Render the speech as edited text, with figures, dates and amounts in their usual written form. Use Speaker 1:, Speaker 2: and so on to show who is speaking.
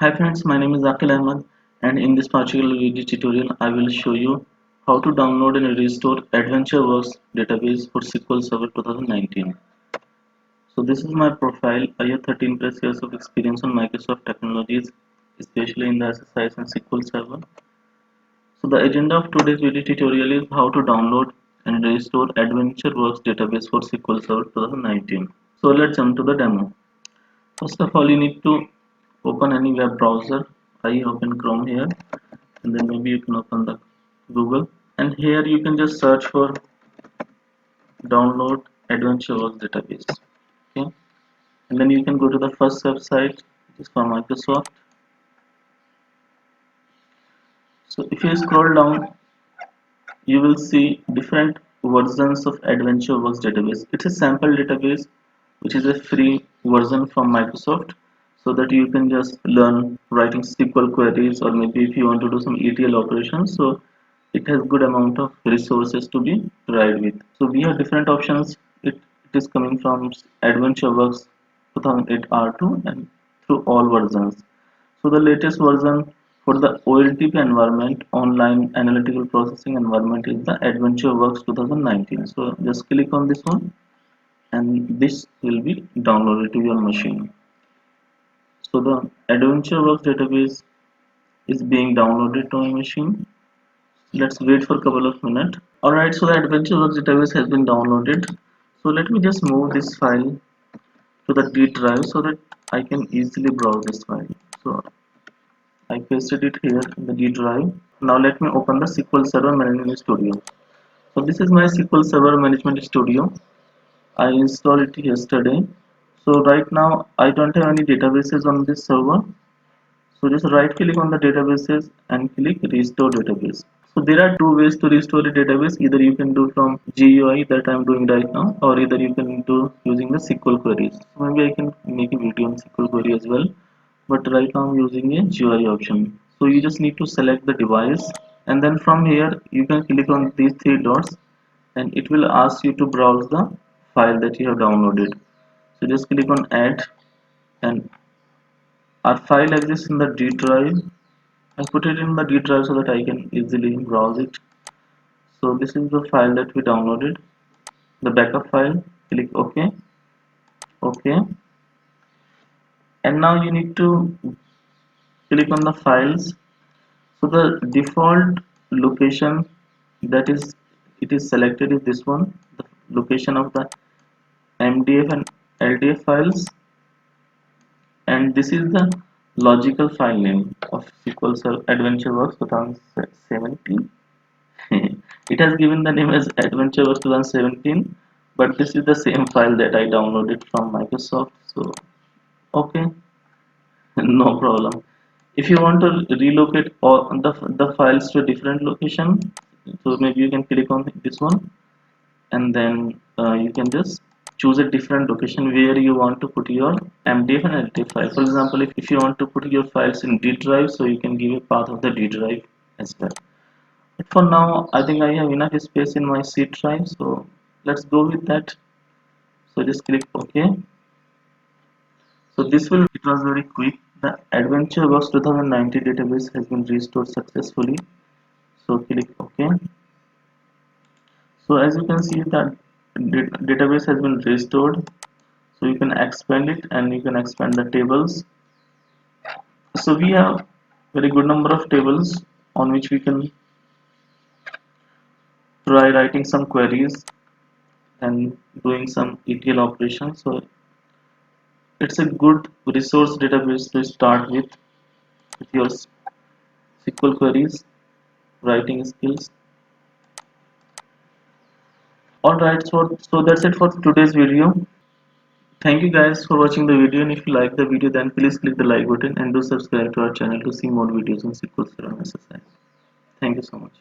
Speaker 1: Hi friends, my name is Akil Ahmed, and in this particular video tutorial I will show you how to download and restore AdventureWorks database for SQL Server 2019. So this is my profile. I have 13 plus years of experience on Microsoft technologies, especially in the SSIS and SQL Server. So the agenda of today's video tutorial is how to download and restore AdventureWorks database for SQL Server 2019. So let's jump to the demo. First of all, you need to open any web browser. I open Chrome here, and then maybe you can open the Google, and here you can just search for download AdventureWorks database. Okay, and then you can go to the first website, which is for Microsoft. So if you scroll down, you will see different versions of AdventureWorks database. It's a sample database, which is a free version from Microsoft, so that you can just learn writing SQL queries, or maybe if you want to do some ETL operations. So it has good amount of resources to be tried with. So we have different options. It is coming from AdventureWorks 2008 R2 and through all versions. So the latest version for the OLTP environment, online analytical processing environment, is the AdventureWorks 2019. So just click on this one, and this will be downloaded to your machine. So the AdventureWorks database is being downloaded to my machine. Let's wait for a couple of minutes. Alright, so the AdventureWorks database has been downloaded. So let me just move this file to the D drive so that I can easily browse this file. So I pasted it here in the D drive. Now let me open the SQL Server Management Studio. So this is my SQL Server Management Studio. I installed it yesterday. So right now I don't have any databases on this server. So just right click on the databases and click restore database. So there are two ways to restore a database. Either you can do from GUI that I am doing right now, or either you can do using the SQL queries. So maybe I can make a video on SQL query as well, but right now I'm using a GUI option. So you just need to select the device, and then from here you can click on these three dots, and it will ask you to browse the file that you have downloaded. So just click on add, and our file exists in the D drive. I put it in the D drive so that I can easily browse it. So this is the file that we downloaded, the backup file. Click OK, OK, and now you need to click on the files. So the default location that is it is selected is this one, the location of the MDF and LDF files, and this is the logical file name of SQL Server AdventureWorks 2017. It has given the name as AdventureWorks 2017, but this is the same file that I downloaded from Microsoft. So okay, no problem. If you want to relocate all the files to a different location, so maybe you can click on this one, and then you can just choose a different location where you want to put your MDF and LDF file. For example, if you want to put your files in D drive, so you can give a path of the D drive as well. But for now, I think I have enough space in my C drive, so let's go with that. So just click OK. So this will, it was very quick. The AdventureWorks 2019 database has been restored successfully. So click OK. So as you can see, that database has been restored. So you can expand it, and you can expand the tables. So we have very good number of tables on which we can try writing some queries and doing some ETL operations. So it's a good resource database to start with your SQL queries, writing skills. Alright, so that's it for today's video. Thank you guys for watching the video, and if you like the video, then please click the like button and do subscribe to our channel to see more videos on SQL Server and SSIS. Thank you so much.